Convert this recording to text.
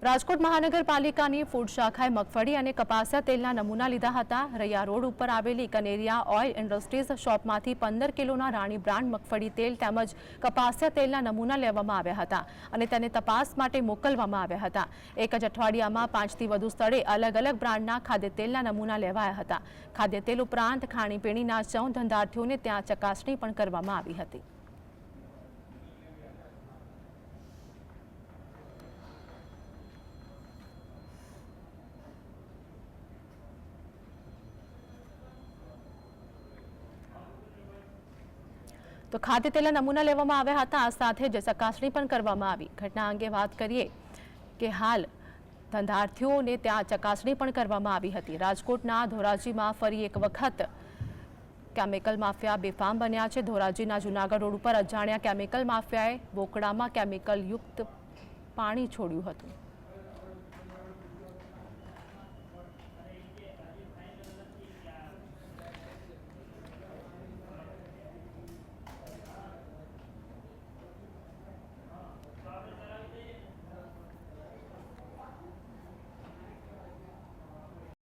રાજકોટ મહાનગરપાલિકાની ફૂડ શાખાએ મગફળી અને કપાસિયા તેલના નમૂના લીધા હતા। રૈયા રોડ ઉપર આવેલી કનેરિયા ઓઇલ ઇન્ડસ્ટ્રીઝ શોપમાંથી 15 કિલોના રાણી બ્રાન્ડ મગફળી તેલ તેમજ કપાસિયા તેલના નમૂના લેવામાં આવ્યા હતા અને તેને તપાસ માટે મોકલવામાં આવ્યા હતા। એક જ અઠવાડિયામાં 5 થી વધુ સ્થળે અલગ અલગ બ્રાન્ડના ખાદ્ય તેલના નમૂના લેવાયા હતા। ખાદ્ય તેલ ઉપરાંત ખાણીપીણીના 14 ધંધાર્થીઓને ત્યાં ચકાસણી પણ કરવામાં આવી હતી। तो खाद्य तेलना नमूना लेवामां आव्या हता। आ साथे ज चकासणी पण करवामां आवी। घटना अंगे वात करीए के हाल धंधार्थीओने त्यां चकासणी पण करवामां आवी हती। राजकोटना धोराजीमां फरी एक वखत केमिकल माफिया बेफाम बन्या छे। धोराजीना जूनागढ़ रोड पर अजाण्या केमिकल माफियाए बोकडामां केमिकल युक्त पाणी छोड्युं हतुं।